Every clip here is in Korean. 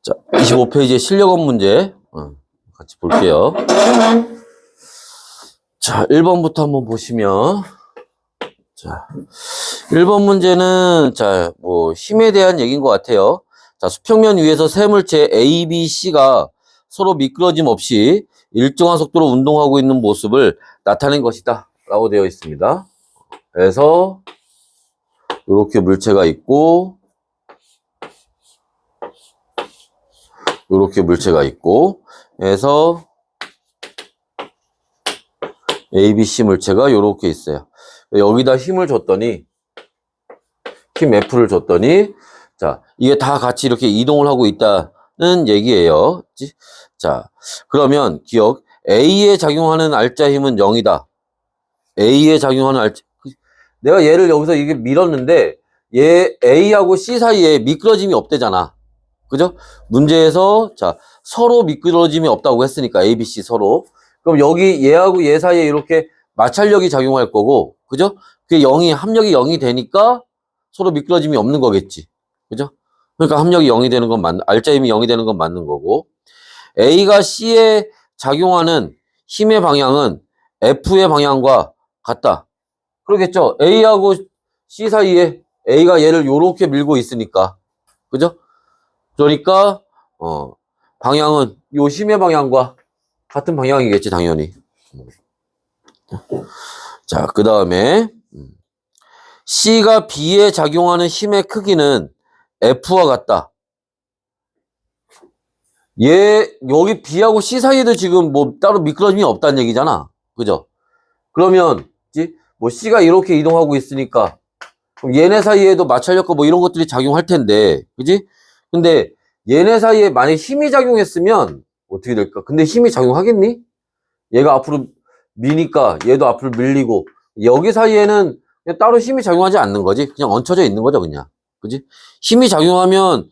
자, 25페이지의 실력업 문제 같이 볼게요. 자, 1번부터 한번 보시면, 자, 1번 문제는, 자, 뭐, 힘에 대한 얘기인 것 같아요. 자, 수평면 위에서 세 물체 A, B, C가 서로 미끄러짐 없이 일정한 속도로 운동하고 있는 모습을 나타낸 것이다. 라고 되어 있습니다. 그래서, 이렇게 물체가 있고, 이렇게 물체가 있고, 그래서, A, B, C 물체가 이렇게 있어요. 여기다 힘을 줬더니, 힘 F를 줬더니, 자, 이게 다 같이 이렇게 이동을 하고 있다는 얘기예요. 자, 그러면 기억, A에 작용하는 알짜 힘은 0이다. A에 작용하는 알짜, 내가 얘를 여기서 이게 밀었는데, 얘 A하고 C 사이에 미끄러짐이 없대잖아. 그죠? 문제에서, 자, 서로 미끄러짐이 없다고 했으니까, A, B, C 서로. 그럼 여기 얘하고 얘 사이에 이렇게 마찰력이 작용할 거고, 그죠? 그게 0이, 합력이 0이 되니까 서로 미끄러짐이 없는 거겠지. 그죠? 그러니까 합력이 0이 되는 건 알짜 힘이 0이 되는 건 맞는 거고, A가 C에 작용하는 힘의 방향은 F의 방향과 같다. 그러겠죠? A하고 C 사이에 A가 얘를 요렇게 밀고 있으니까. 그죠? 그러니까, 방향은 요 힘의 방향과 같은 방향이겠지, 당연히. 자, 그 다음에, C가 B에 작용하는 힘의 크기는 F와 같다. 여기 B하고 C 사이에도 지금 뭐 따로 미끄러짐이 없다는 얘기잖아. 그죠? 그러면, 뭐 C가 이렇게 이동하고 있으니까, 그럼 얘네 사이에도 마찰력과 뭐 이런 것들이 작용할 텐데, 그지? 근데 얘네 사이에 만약에 힘이 작용했으면 어떻게 될까? 근데 힘이 작용하겠니? 얘가 앞으로 미니까 얘도 앞으로 밀리고, 여기 사이에는 그냥 따로 힘이 작용하지 않는 거지. 그냥 얹혀져 있는 거죠, 그냥. 그지? 힘이 작용하면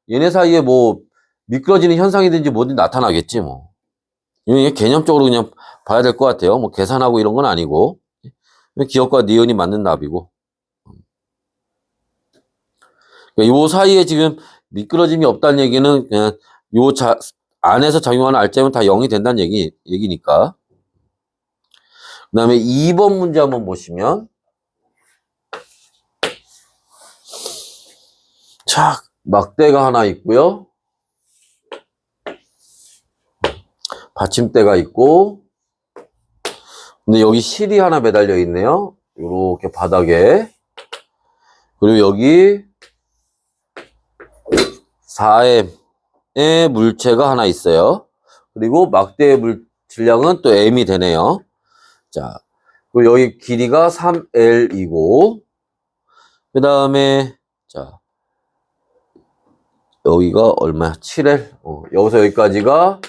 얘네 사이에 뭐 미끄러지는 현상이든지 뭐든지 나타나겠지, 뭐. 이게 개념적으로 그냥 봐야 될 것 같아요. 뭐 계산하고 이런 건 아니고. 기억과 니은이 맞는 답이고. 요 사이에 지금 미끄러짐이 없다는 얘기는 그냥 안에서 작용하는 알짜임은 다 0이 된다는 얘기니까. 그 다음에 2번 문제 한번 보시면. 자, 막대가 하나 있고요. 받침대가 있고. 근데 여기 실이 하나 매달려 있네요. 요렇게 바닥에. 그리고 여기 4M의 물체가 하나 있어요. 그리고 막대의 질량은 또 M이 되네요. 자, 그리고 여기 길이가 3L이고, 그 다음에, 자, 여기가 얼마야? 7L? 여기서 여기까지가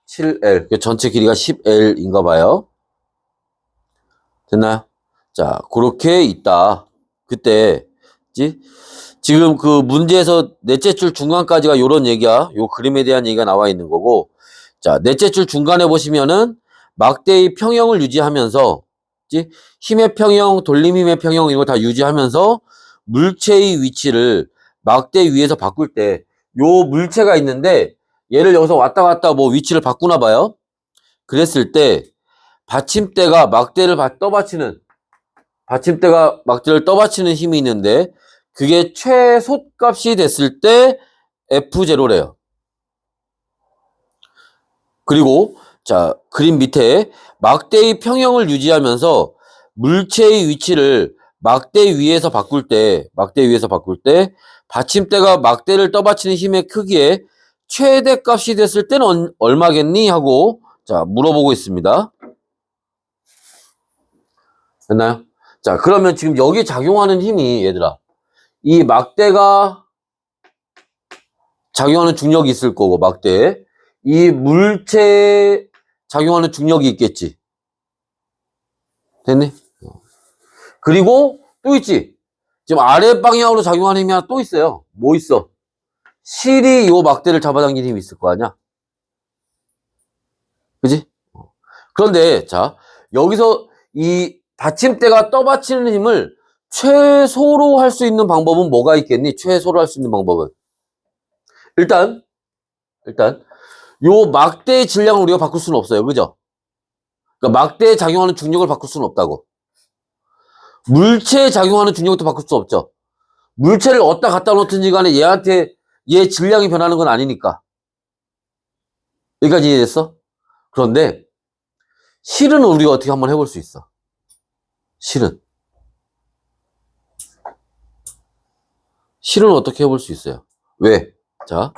7L. 전체 길이가 10L인가 봐요. 됐나요? 자, 그렇게 있다. 그때, 지금 그 문제에서 넷째 줄 중간까지가 요런 얘기야. 요 그림에 대한 얘기가 나와 있는 거고. 자, 넷째 줄 중간에 보시면은 막대의 평형을 유지하면서, 힘의 평형, 돌림힘의 평형 이런 거 다 유지하면서 물체의 위치를 막대 위에서 바꿀 때, 요 물체가 있는데 얘를 여기서 왔다 갔다 뭐 위치를 바꾸나 봐요. 그랬을 때 받침대가 막대를 떠받치는 힘이 있는데 그게 최소값이 됐을 때 F0래요. 그리고 자, 그림 밑에 막대의 평형을 유지하면서 물체의 위치를 막대 위에서 바꿀 때 받침대가 막대를 떠받치는 힘의 크기의 최대값이 됐을 때는 얼마겠니? 하고 자, 물어보고 있습니다. 됐나요? 자, 그러면 지금 여기 작용하는 힘이 얘들아, 이 막대가 작용하는 중력이 있을 거고, 막대에 이 물체에 작용하는 중력이 있겠지. 됐니? 그리고 또 있지. 지금 아래 방향으로 작용하는 힘이 하나 또 있어요. 뭐 있어? 실이 요 막대를 잡아당기는 힘이 있을 거 아니야? 그지? 그런데 자, 여기서 이 받침대가 떠받치는 힘을 최소로 할 수 있는 방법은 뭐가 있겠니? 최소로 할 수 있는 방법은. 일단, 요 막대의 질량을 우리가 바꿀 수는 없어요. 그죠? 그러니까 막대에 작용하는 중력을 바꿀 수는 없다고. 물체에 작용하는 중력도 바꿀 수 없죠. 물체를 어디다 갖다 놓든지 간에 얘 질량이 변하는 건 아니니까. 여기까지 이해됐어? 그런데 실은 우리가 어떻게 한번 해볼 수 있어. 실은 어떻게 해볼 수 있어요. 왜? 자,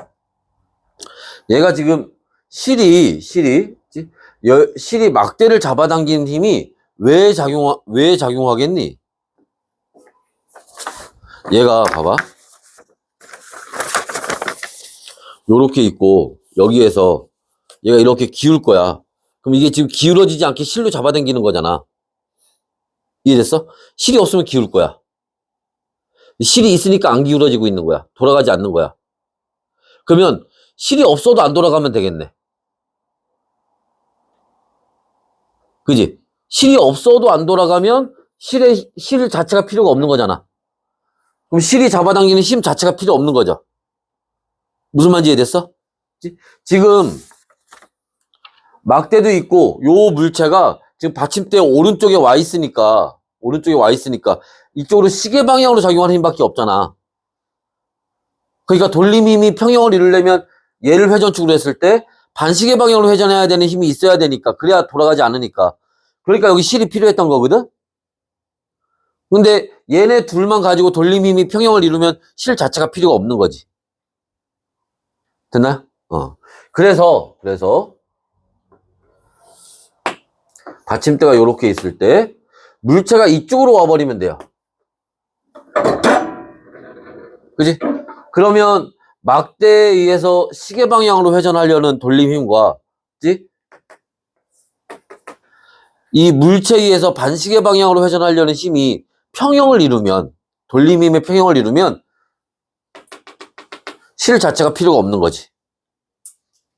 얘가 지금 실이 막대를 잡아당기는 힘이 왜 작용하겠니? 얘가 봐봐. 요렇게 있고 여기에서 얘가 이렇게 기울 거야. 그럼 이게 지금 기울어지지 않게 실로 잡아당기는 거잖아. 이해됐어? 실이 없으면 기울 거야. 실이 있으니까 안 기울어지고 있는 거야. 돌아가지 않는 거야. 그러면 실이 없어도 안 돌아가면 되겠네. 그지? 실이 없어도 안 돌아가면 실 자체가 필요가 없는 거잖아. 그럼 실이 잡아당기는 힘 자체가 필요 없는 거죠. 무슨 말인지 이해됐어? 지금 막대도 있고 요 물체가 지금 받침대 오른쪽에 와 있으니까 이쪽으로 시계 방향으로 작용하는 힘밖에 없잖아. 그러니까 돌림 힘이 평형을 이루려면 얘를 회전축으로 했을 때 반시계 방향으로 회전해야 되는 힘이 있어야 되니까. 그래야 돌아가지 않으니까. 그러니까 여기 실이 필요했던 거거든. 근데 얘네 둘만 가지고 돌림 힘이 평형을 이루면 실 자체가 필요가 없는 거지. 됐나? 그래서 받침대가 이렇게 있을 때 물체가 이쪽으로 와버리면 돼요. 그지? 그러면 막대에 의해서 시계 방향으로 회전하려는 돌림 힘과, 그지? 이 물체에 의해서 반시계 방향으로 회전하려는 힘이 평형을 이루면, 돌림 힘의 평형을 이루면 실 자체가 필요가 없는 거지.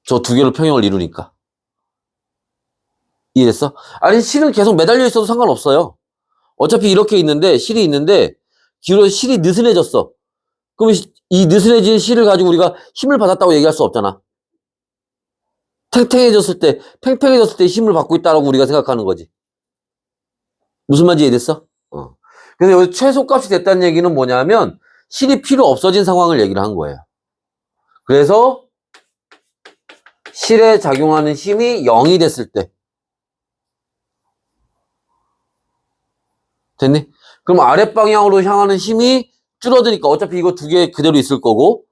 저 두 개로 평형을 이루니까. 이해됐어? 아니, 실은 계속 매달려 있어도 상관없어요. 어차피 이렇게 있는데, 실이 있는데, 실이 느슨해졌어. 그럼 이 느슨해진 실을 가지고 우리가 힘을 받았다고 얘기할 수 없잖아. 팽팽해졌을 때 힘을 받고 있다라고 우리가 생각하는 거지. 무슨 말인지 이해됐어? 그래서 여기 최소값이 됐다는 얘기는 뭐냐면, 실이 필요 없어진 상황을 얘기를 한 거예요. 그래서, 실에 작용하는 힘이 0이 됐을 때. 됐니? 그럼 아랫방향으로 향하는 힘이 줄어드니까 어차피 이거 두 개 그대로 있을 거고,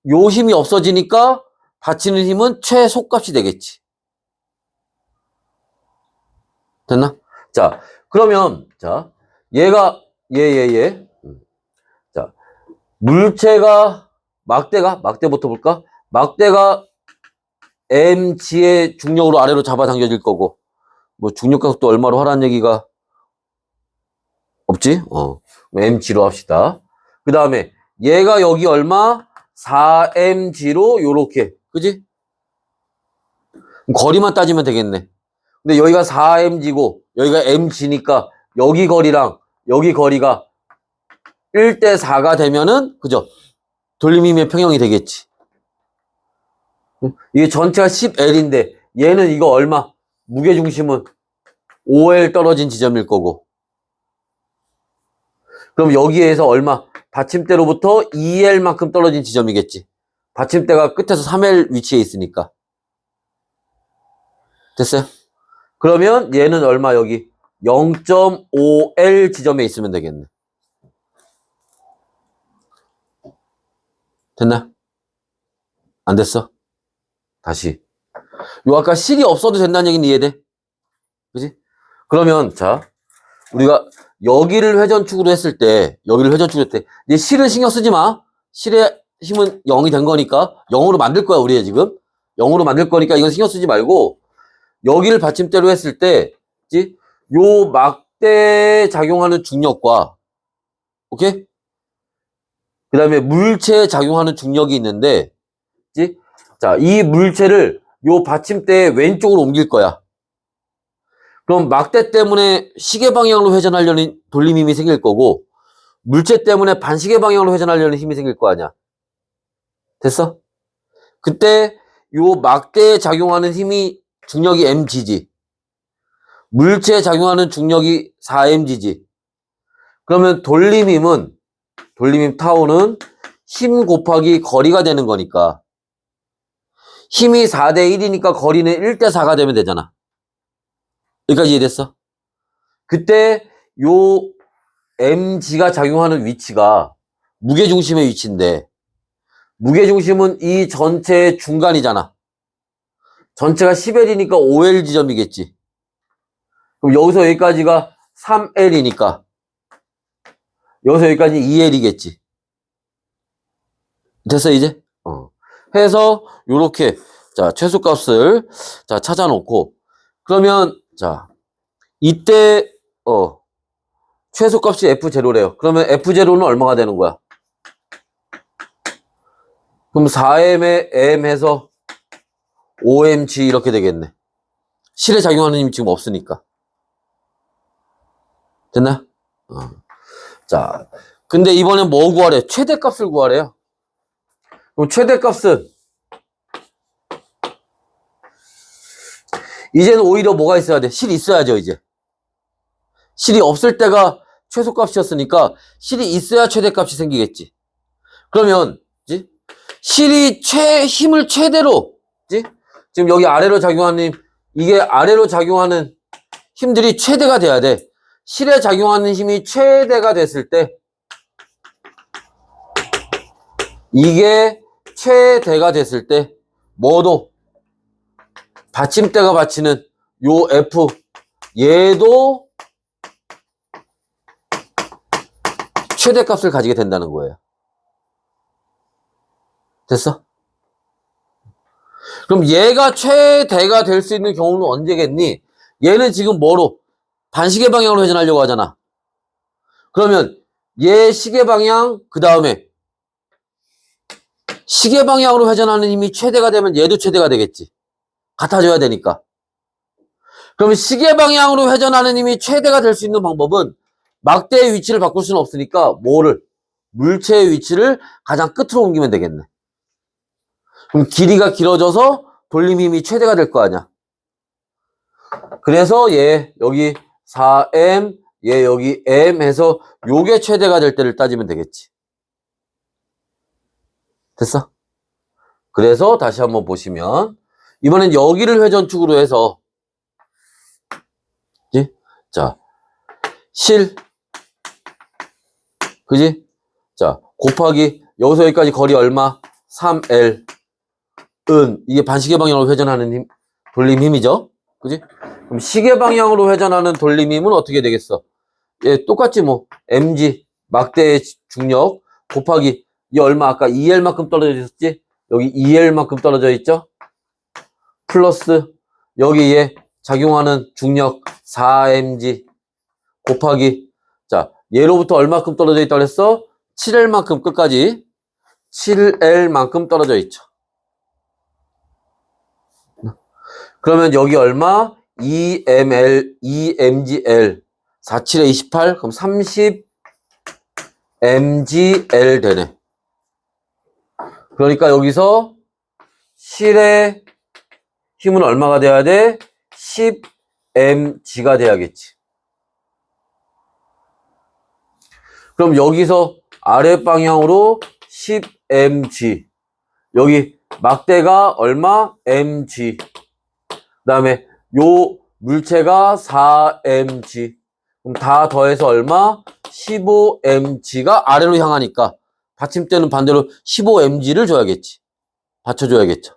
요 힘이 없어지니까 받치는 힘은 최소값이 되겠지. 됐나? 자, 그러면, 자, 얘가, 자, 물체가, 막대부터 볼까? 막대가 mg의 중력으로 아래로 잡아당겨질 거고, 뭐 중력각도 얼마로 하라는 얘기가 없지? mg로 합시다. 그 다음에 얘가 여기 얼마? 4mg로 요렇게, 그지? 거리만 따지면 되겠네. 근데 여기가 4mg고 여기가 mg니까 여기 거리랑 여기 거리가 1대 4가 되면은, 그죠? 돌림힘의 평형이 되겠지. 이게 전체가 10L인데 얘는 이거 얼마? 무게중심은 5L 떨어진 지점일 거고. 그럼 여기에서 얼마? 받침대로부터 2L만큼 떨어진 지점이겠지. 받침대가 끝에서 3L 위치에 있으니까. 됐어요? 그러면 얘는 얼마? 여기 0.5L 지점에 있으면 되겠네. 됐나? 안 됐어? 다시. 요 아까 실이 없어도 된다는 얘기는 이해돼? 그지? 그러면 자, 우리가 여기를 회전축으로 했을 때 이제 실은 신경 쓰지 마. 실의 힘은 0이 된 거니까 0으로 만들 거야, 우리 지금. 0으로 만들 거니까 이건 신경 쓰지 말고 여기를 받침대로 했을 때, 그지? 요 막대에 작용하는 중력과, 오케이? 그 다음에 물체에 작용하는 중력이 있는데, 그지? 자, 이 물체를 요 받침대의 왼쪽으로 옮길 거야. 그럼 막대 때문에 시계 방향으로 회전하려는 돌림 힘이 생길 거고, 물체 때문에 반시계 방향으로 회전하려는 힘이 생길 거 아니야. 됐어? 그때 요 막대에 작용하는 힘이 중력이 mg지. 물체에 작용하는 중력이 4mg지. 그러면 돌림힘 타우는 힘 곱하기 거리가 되는 거니까 힘이 4대 1이니까 거리는 1대 4가 되면 되잖아. 여기까지 이해됐어? 그때 요 mg가 작용하는 위치가 무게중심의 위치인데 무게중심은 이 전체의 중간이잖아. 전체가 10L이니까 5L 지점이겠지. 그럼 여기서 여기까지가 3L이니까 여기서 여기까지 2L이겠지. 됐어 이제? 해서 요렇게 자 최소값을 자 찾아놓고 그러면 자 이때 최소값이 F0래요. 그러면 F0는 얼마가 되는 거야? 그럼 4m에 m 해서 5mg 이렇게 되겠네. 실에 작용하는 힘이 지금 없으니까. 됐나? 자, 근데 이번엔 뭐 구하래? 최대값을 구하래요. 그럼 최대값은 이제는 오히려 뭐가 있어야 돼? 실이 있어야죠, 이제. 실이 없을 때가 최소값이었으니까 실이 있어야 최대값이 생기겠지. 그러면 그치? 실이 힘을 최대로 그치? 지금 여기 아래로 작용하는 힘, 이게 아래로 작용하는 힘들이 최대가 돼야 돼. 실에 작용하는 힘이 최대가 됐을 때 이게 최대가 됐을 때 뭐도 받침대가 받치는 요 F 얘도 최대값을 가지게 된다는 거예요. 됐어? 그럼 얘가 최대가 될 수 있는 경우는 언제겠니? 얘는 지금 뭐로? 반시계 방향으로 회전하려고 하잖아. 그러면 얘 시계 방향 그 다음에 시계 방향으로 회전하는 힘이 최대가 되면 얘도 최대가 되겠지. 같아져야 되니까. 그러면 시계 방향으로 회전하는 힘이 최대가 될 수 있는 방법은 막대의 위치를 바꿀 수는 없으니까 물체의 위치를 가장 끝으로 옮기면 되겠네. 그럼 길이가 길어져서 돌림 힘이 최대가 될 거 아니야. 그래서 얘 여기 4m, 얘 여기 m 해서 요게 최대가 될 때를 따지면 되겠지. 됐어? 그래서 다시 한번 보시면 이번엔 여기를 회전축으로 해서 그치? 자, 그지? 자, 곱하기 여기서 여기까지 거리 얼마? 3L 이게 반시계 방향으로 회전하는 힘, 돌림 힘이죠? 그지? 그럼 시계 방향으로 회전하는 돌림 힘은 어떻게 되겠어? 예, 똑같지 뭐. mg 막대의 중력 곱하기 이 얼마 아까 2L만큼 떨어져 있었지? 여기 2L만큼 떨어져 있죠? 플러스 여기에 작용하는 중력 4mg 곱하기 자 얘로부터 얼마큼 떨어져 있다고 그랬어? 7L만큼 끝까지 7L만큼 떨어져 있죠. 그러면 여기 얼마? 2ml, 2mgl 47에 28 그럼 30mgl 되네. 그러니까 여기서 실의 힘은 얼마가 돼야 돼? 10mg가 돼야겠지. 그럼 여기서 아래 방향으로 10mg 여기 막대가 얼마? mg 그 다음에 요 물체가 4mg 그럼 다 더해서 얼마? 15mg가 아래로 향하니까 받침대는 반대로 15mg를 줘야겠지. 받쳐줘야겠죠.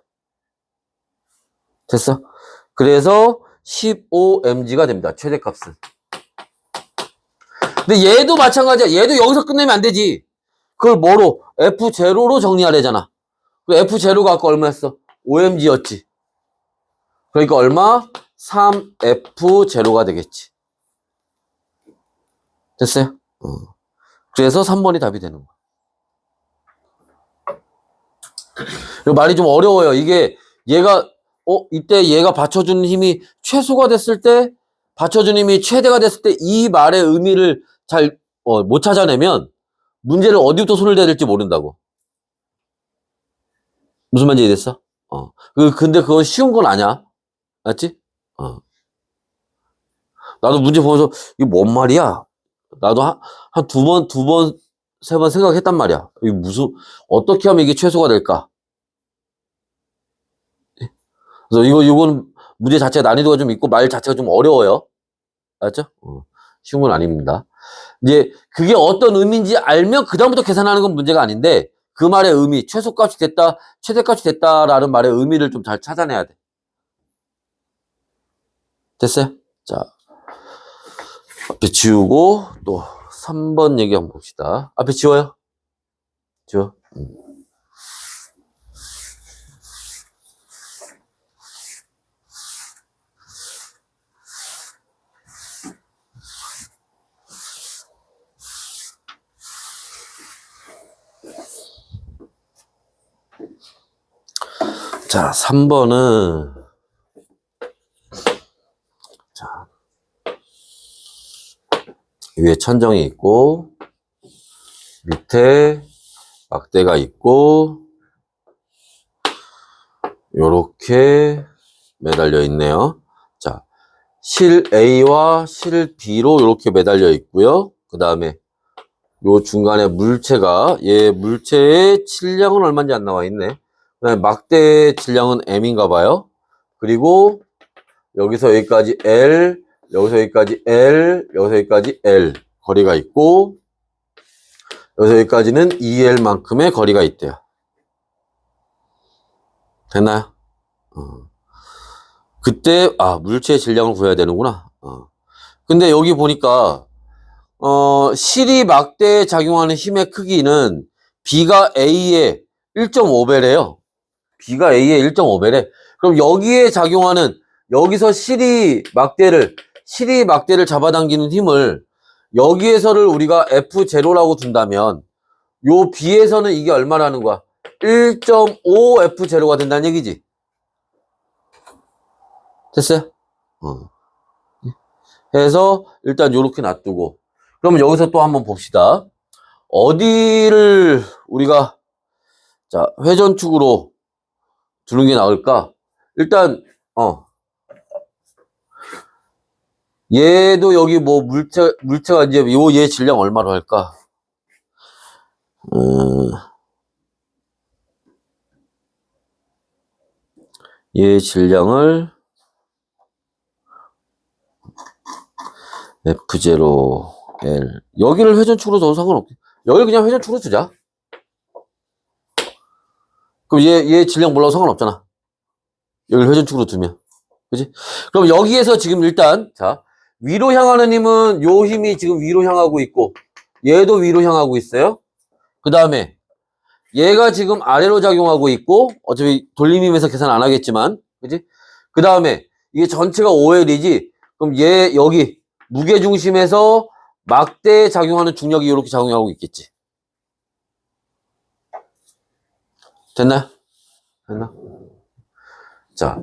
됐어? 그래서 15mg가 됩니다. 최대값은. 근데 얘도 마찬가지야. 얘도 여기서 끝내면 안 되지. 그걸 뭐로? F0로 정리하래잖아. F0가 아까 얼마였어? 5mg였지. 그러니까 얼마? 3F0가 되겠지. 됐어요? 그래서 3번이 답이 되는 거야. 말이 좀 어려워요. 이게 얘가 이때 얘가 받쳐주는 힘이 최소가 됐을 때 받쳐준 힘이 최대가 됐을 때 이 말의 의미를 잘 못 찾아내면 문제를 어디부터 손을 대야 될지 모른다고. 무슨 말인지 이해됐어? 근데 그건 쉬운 건 아니야. 알았지? 나도 문제 보면서 이게 뭔 말이야? 나도 한 두 번, 세 번 생각했단 말이야. 이게 어떻게 하면 이게 최소가 될까? 그래서 이건 문제 자체 난이도가 좀 있고 말 자체가 좀 어려워요. 알았죠? 쉬운 건 아닙니다. 이제 그게 어떤 의미인지 알면 그다음부터 계산하는 건 문제가 아닌데 그 말의 의미, 최소값이 됐다, 최대값이 됐다라는 말의 의미를 좀 잘 찾아내야 돼. 됐어요? 자, 앞에 지우고 또 3번 얘기 한번 봅시다. 앞에 지워요? 지워. 자, 3번은 자, 위에 천정이 있고 밑에 막대가 있고 요렇게 매달려 있네요. 자, 실 A와 실 B로 이렇게 매달려 있고요. 그 다음에 요 중간에 물체가 얘 물체의 질량은 얼마인지 안 나와 있네. 그다음에 막대의 질량은 M인가 봐요. 그리고 여기서 여기까지 L, 여기서 여기까지 L, 여기서 여기까지 L 거리가 있고 여기서 여기까지는 EL만큼의 거리가 있대요. 됐나요? 그때 물체의 질량을 구해야 되는구나. 근데 여기 보니까 실이 막대에 작용하는 힘의 크기는 B가 A의 1.5배래요. B가 A의 1.5배래. 그럼 여기에 작용하는 여기서 실이 막대를 잡아당기는 힘을 여기에서를 우리가 F0라고 둔다면 요 B에서는 이게 얼마라는 거야? 1.5 F0가 된다는 얘기지. 됐어요? 해서 일단 요렇게 놔두고 그러면 여기서 또 한번 봅시다. 어디를 우리가 자 회전축으로 두는 게 나을까? 일단 얘도 여기 뭐 물체가 이제 얘 질량 얼마로 할까? 얘 질량을 F0L 여기를 회전축으로 둬도 상관없게 여기를 그냥 회전축으로 두자. 그럼 얘 질량 몰라도 상관없잖아. 여기를 회전축으로 두면 그지? 그럼 여기에서 지금 일단 자 위로 향하는 힘은 요 힘이 지금 위로 향하고 있고 얘도 위로 향하고 있어요. 그 다음에 얘가 지금 아래로 작용하고 있고 어차피 돌림힘에서 계산 안 하겠지만 그지? 그 다음에 이게 전체가 OL이지 그럼 얘 여기 무게중심에서 막대에 작용하는 중력이 이렇게 작용하고 있겠지. 됐나요? 됐나? 자,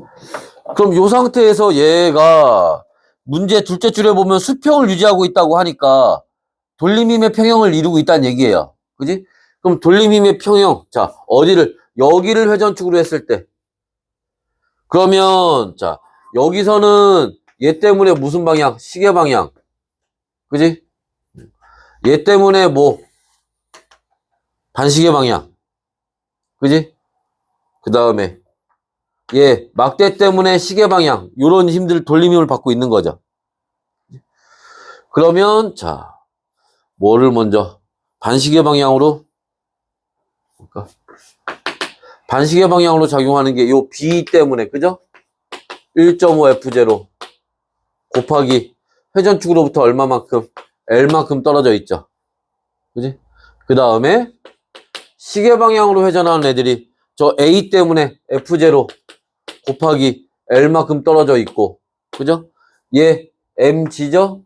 그럼 요 상태에서 얘가 문제 둘째 줄에 보면 수평을 유지하고 있다고 하니까 돌림힘의 평형을 이루고 있다는 얘기예요. 그지? 그럼 돌림힘의 평형, 자, 어디를, 여기를 회전축으로 했을 때. 그러면, 자, 여기서는 얘 때문에 무슨 방향? 시계 방향. 그지? 얘 때문에 뭐, 반시계 방향. 그지? 그 다음에, 얘, 막대 때문에 시계 방향. 요런 힘들, 돌림힘을 받고 있는 거죠. 그러면, 자, 뭐를 먼저, 반시계 방향으로, 그러니까 반시계 방향으로 작용하는 게 요 B 때문에 그죠? 1.5 F0 곱하기 회전축으로부터 얼마만큼? L만큼 떨어져 있죠. 그지? 그 다음에 시계 방향으로 회전하는 애들이 저 A 때문에 F0 곱하기 L만큼 떨어져 있고 그죠? 얘 mg죠?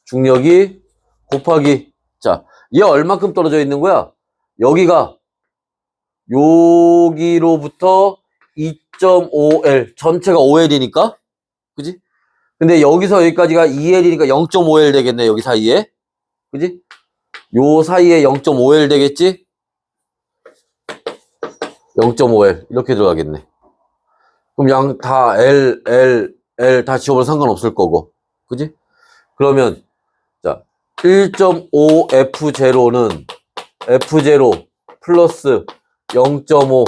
중력이 곱하기 자, 얘 얼마큼 떨어져 있는 거야? 여기가 여기로부터 2.5L 전체가 5L이니까 그지? 근데 여기서 여기까지가 2L이니까 0.5L 되겠네, 여기 사이에. 그지? 요 사이에 0.5L 되겠지? 0.5L. 이렇게 들어가겠네. 그럼 양 다 L 다 지워버려 상관없을 거고. 그지? 그러면, 자, 1.5F0는 F0 플러스 0.5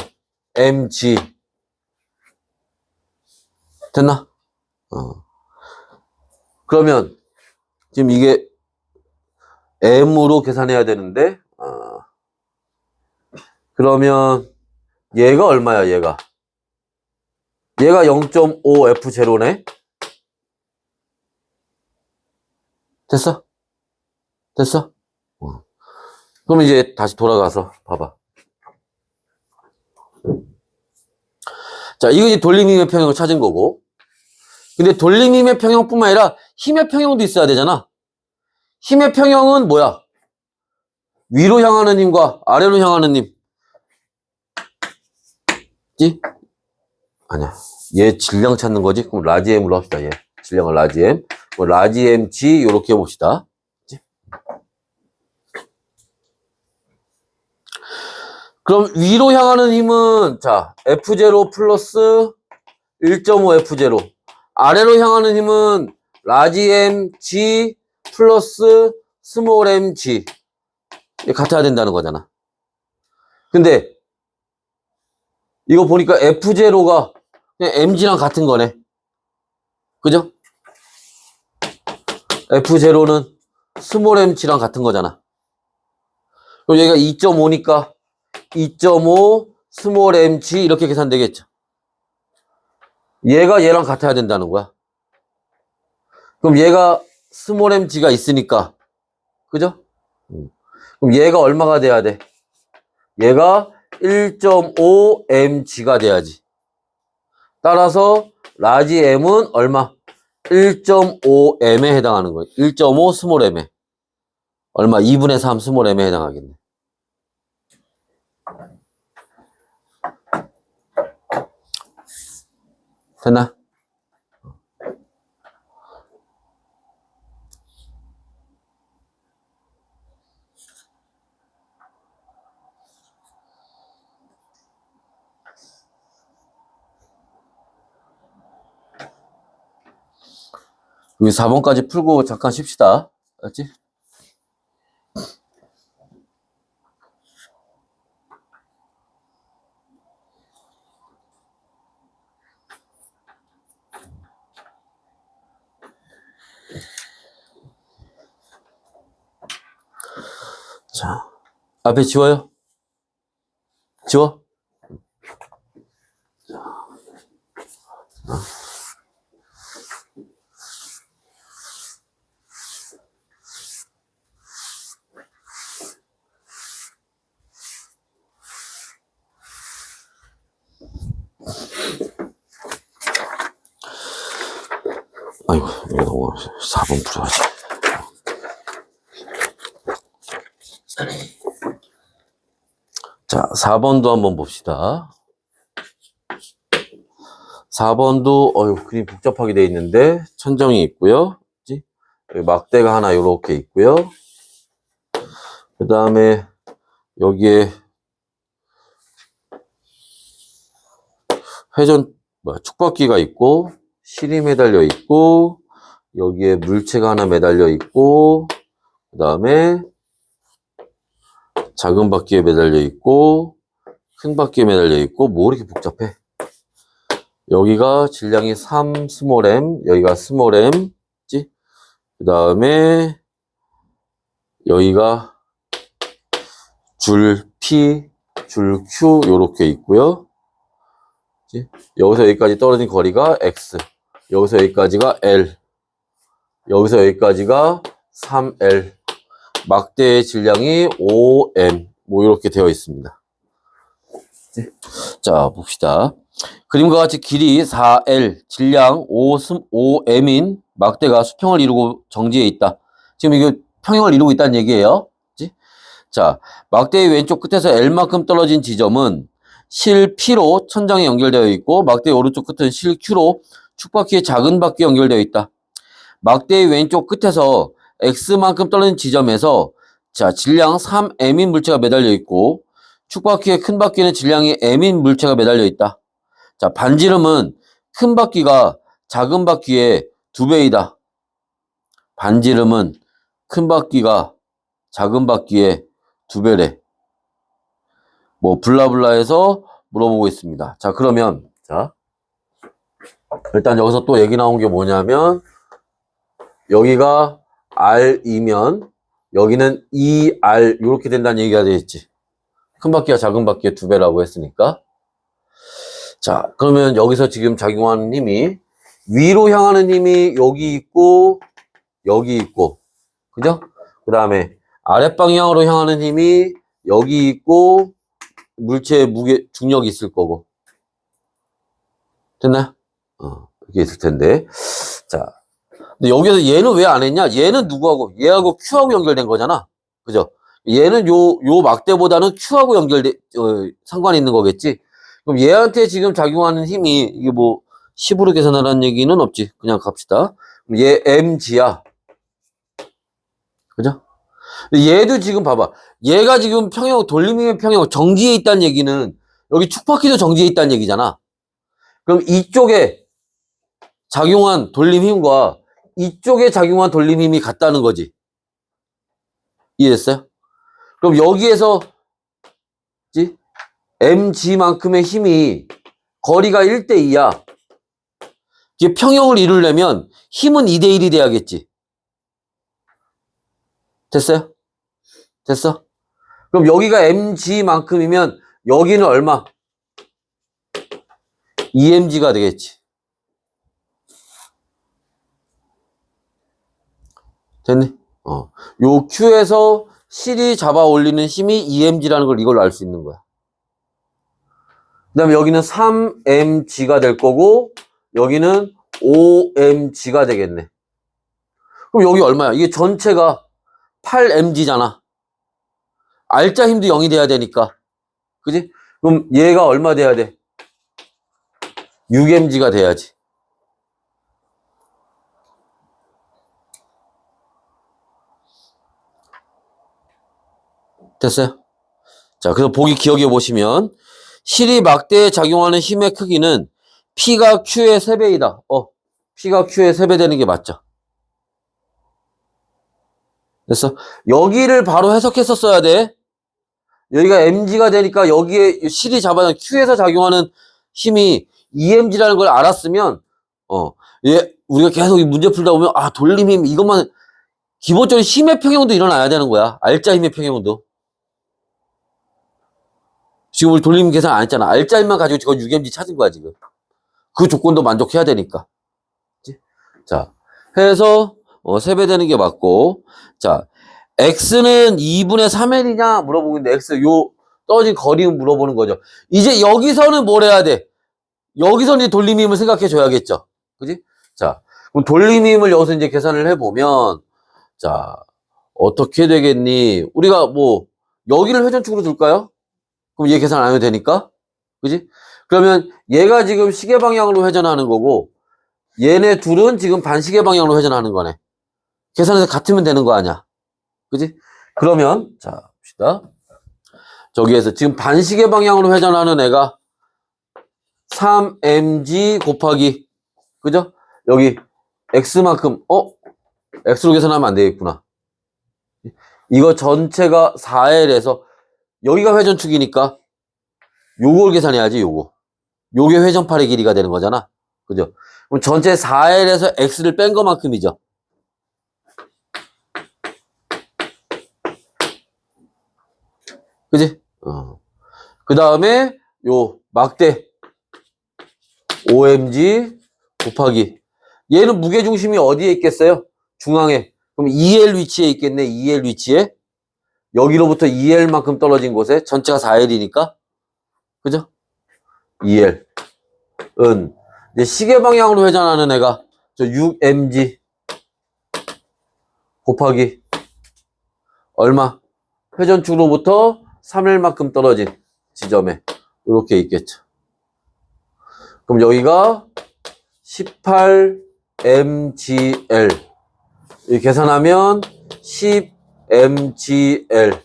mg. 됐나? 그러면, 지금 이게 m으로 계산해야 되는데, 그러면, 얘가 얼마야, 얘가? 얘가 0.5F0네? 됐어? 됐어? 그럼 이제 다시 돌아가서 봐봐. 자, 이거 이제 돌림힘의 평형을 찾은 거고. 근데 돌림힘의 평형뿐만 아니라 힘의 평형도 있어야 되잖아. 힘의 평형은 뭐야? 위로 향하는 힘과 아래로 향하는 힘. 지? 아니야. 얘 질량 찾는 거지? 그럼 라지 M으로 합시다, 얘. 질량을 라지 M. 라지 M G, 요렇게 해봅시다. 그럼 위로 향하는 힘은, 자, F0 플러스 1.5 F0. 아래로 향하는 힘은 라지 M G 플러스 스몰 M G. 같아야 된다는 거잖아. 근데, 이거 보니까 F0가 그냥 MG랑 같은 거네. 그죠? F0는 스몰 MG랑 같은 거잖아. 그럼 여기가 2.5니까 2.5 스몰 mg 이렇게 계산되겠죠. 얘가 얘랑 같아야 된다는 거야. 그럼 얘가 스몰 mg가 있으니까, 그죠? 그럼 얘가 얼마가 돼야 돼? 얘가 1.5 mg가 돼야지. 따라서 라지 m은 얼마? 1.5 m에 해당하는 거예요. 1.5 스몰 m에. 얼마? 2분의 3 스몰 m에 해당하겠네. 됐나? 여기 4번까지 풀고 잠깐 쉽시다. 알았지? 자, 앞에 지워요? 지워? 아이고, 이거 너무 4번 풀어야지. 자, 4번도 한번 봅시다. 4번도, 그림 복잡하게 돼 있는데, 천정이 있고요. 여기 막대가 하나 요렇게 있고요. 그 다음에, 여기에, 축박기가 있고, 실이 매달려 있고, 여기에 물체가 하나 매달려 있고, 그 다음에, 작은 바퀴에 매달려 있고, 큰 바퀴에 매달려 있고, 뭐 이렇게 복잡해? 여기가 질량이 3 스몰 m, 여기가 스몰 m, 그 다음에 여기가 줄 P, 줄 Q 요렇게 있고요. 여기서 여기까지 떨어진 거리가 X, 여기서 여기까지가 L, 여기서 여기까지가 3L, 막대의 질량이 5M, 뭐 이렇게 되어 있습니다. 자, 봅시다. 그림과 같이 길이 4L, 질량 5M인 막대가 수평을 이루고 정지해 있다. 지금 이거 평형을 이루고 있다는 얘기예요. 그치? 자, 막대의 왼쪽 끝에서 L만큼 떨어진 지점은 실 P로 천장에 연결되어 있고, 막대의 오른쪽 끝은 실 Q로 축바퀴의 작은 바퀴에 연결되어 있다. 막대의 왼쪽 끝에서 x만큼 떨어진 지점에서 자, 질량 3m인 물체가 매달려 있고 축바퀴의 큰 바퀴는 질량이 m인 물체가 매달려 있다. 자, 반지름은 큰 바퀴가 작은 바퀴의 2배이다. 반지름은 큰 바퀴가 작은 바퀴의 2배래. 뭐 블라블라해서 물어보고 있습니다. 자, 그러면 자, 일단 여기서 또 얘기 나온 게 뭐냐면 여기가 R이면 여기는 2R 이렇게 된다는 얘기가 되겠지. 큰 바퀴와 작은 바퀴의 2배라고 했으니까. 자, 그러면 여기서 지금 작용하는 힘이 위로 향하는 힘이 여기 있고 여기 있고, 그죠? 그 다음에 아랫방향으로 향하는 힘이 여기 있고 물체의 무게 중력이 있을 거고. 됐나요? 이렇게 있을 텐데. 자, 근데 여기서 얘는 왜 안 했냐? 얘는 누구하고? 얘하고 Q하고 연결된 거잖아. 그죠? 얘는 요 막대보다는 Q하고 상관이 있는 거겠지? 그럼 얘한테 지금 작용하는 힘이, 이게 뭐, 10으로 계산하라는 얘기는 없지. 그냥 갑시다. 그럼 얘 mg야. 그죠? 얘도 지금 봐봐. 얘가 지금 돌림힘의 평형, 정지에 있다는 얘기는, 여기 축바퀴도 정지에 있다는 얘기잖아. 그럼 이쪽에 작용한 돌림힘과 이쪽에 작용한 돌림힘이 같다는 거지. 이해됐어요? 그럼 여기에서 mg만큼의 힘이 거리가 1대2야. 이게 평형을 이루려면 힘은 2대1이 돼야겠지. 됐어요? 됐어? 그럼 여기가 mg만큼이면 여기는 얼마? 2mg가 되겠지. 됐니? 요 Q에서 실이 잡아 올리는 힘이 2mg라는 걸 이걸로 알 수 있는 거야. 그 다음에 여기는 3mg가 될 거고, 여기는 5mg가 되겠네. 그럼 여기 얼마야? 이게 전체가 8mg잖아. R자 힘도 0이 돼야 되니까. 그지? 그럼 얘가 얼마 돼야 돼? 6mg가 돼야지. 됐어요? 자, 그래서 보기 기억해 보시면 실이 막대에 작용하는 힘의 크기는 P가 Q의 3배이다. P가 Q의 3배 되는 게 맞죠? 됐어? 여기를 바로 해석했었어야 돼. 여기가 mg가 되니까 여기에 실이 잡아낸 Q에서 작용하는 힘이 2mg라는 걸 알았으면 우리가 계속 이 문제 풀다 보면 돌림힘 이것만 기본적으로 힘의 평형도 일어나야 되는 거야. R자 힘의 평형도. 지금 우리 돌림 계산 안 했잖아. R자 힘만 가지고 저거 6mg 찾은 거야 지금. 그 조건도 만족해야 되니까. 그치? 자, 해서 3배 되는 게 맞고, 자, x는 2분의 3l이냐 물어보고 있는데 x 요 떨어진 거리는 물어보는 거죠. 이제 여기서는 뭘 해야 돼? 여기서 이제 돌림힘을 생각해 줘야겠죠. 그지? 자, 그럼 돌림힘을 여기서 이제 계산을 해보면, 자, 어떻게 되겠니? 우리가 뭐, 여기를 회전축으로 둘까요? 그럼 얘 계산 안 해도 되니까? 그지? 그러면 얘가 지금 시계 방향으로 회전하는 거고, 얘네 둘은 지금 반시계 방향으로 회전하는 거네. 계산해서 같으면 되는 거 아니야? 그지? 그러면, 자, 봅시다. 저기에서 지금 반시계 방향으로 회전하는 애가 3mg 곱하기, 그죠? 여기 x만큼, x로 계산하면 안 되겠구나. 이거 전체가 4L에서 여기가 회전축이니까 요걸 계산해야지, 요거. 요게 회전팔의 길이가 되는 거잖아. 그죠? 그럼 전체 4L에서 x를 뺀 것만큼이죠. 그지? 그 다음에 요 막대 5mg 곱하기 얘는 무게중심이 어디에 있겠어요? 중앙에. 그럼 2L 위치에 있겠네. 2L 위치에. 여기로부터 2L만큼 떨어진 곳에 전체가 4L이니까. 그죠? 2L. 이제 시계 방향으로 회전하는 애가 저 6mg 곱하기 얼마? 회전축으로부터 3L만큼 떨어진 지점에 이렇게 있겠죠. 그럼 여기가 18mgl 이 계산하면 10mgl.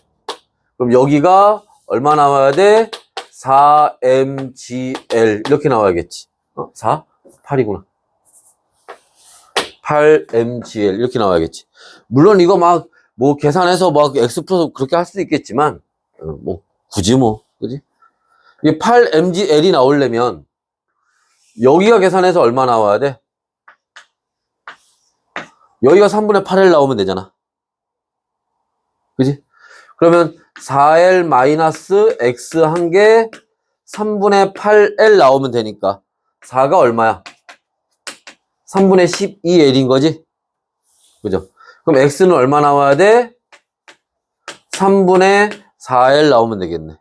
그럼 여기가 얼마 나와야 돼? 4mgl. 이렇게 나와야겠지. 4? 8이구나. 8mgl. 이렇게 나와야겠지. 물론 이거 막, 뭐, 계산해서 막, X 풀어서 그렇게 할 수도 있겠지만, 뭐, 굳이 뭐, 그지? 이게 8mgl이 나오려면, 여기가 계산해서 얼마 나와야 돼? 여기가 3분의 8L 나오면 되잖아. 그지? 그러면 4L-X 한 개 3분의 8L 나오면 되니까 4가 얼마야? 3분의 12L인 거지? 그죠? 그럼 X는 얼마 나와야 돼? 3분의 4L 나오면 되겠네.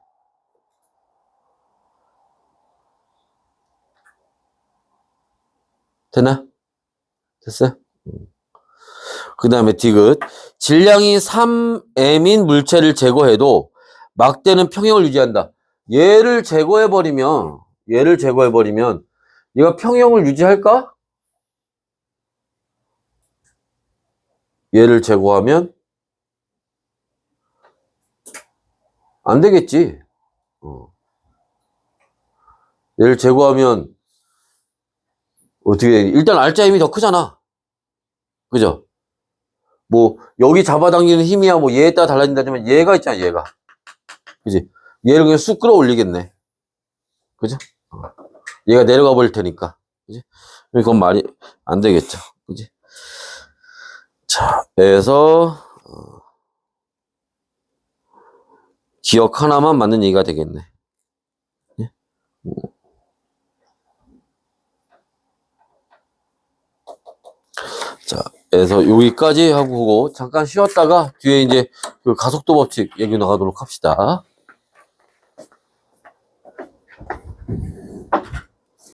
됐나? 됐어요? 그 다음에 디귿. 질량이 3m인 물체를 제거해도 막대는 평형을 유지한다. 얘를 제거해버리면 얘가 평형을 유지할까? 얘를 제거하면 안 되겠지. 얘를 제거하면 어떻게 돼? 일단 알자 힘이 더 크잖아. 그죠? 뭐 여기 잡아당기는 힘이야 뭐 얘에 따라 달라진다지만 얘가 있잖아 얘가. 그지? 얘를 그냥 쑥 끌어올리겠네. 그죠? 얘가 내려가 버릴 테니까. 그지? 그건 말이 안 되겠죠. 그지? 자, 그래서 기억 하나만 맞는 얘기가 되겠네. 예? 자, 그래서 여기까지 하고 잠깐 쉬었다가 뒤에 이제 그 가속도 법칙 얘기 나가도록 합시다.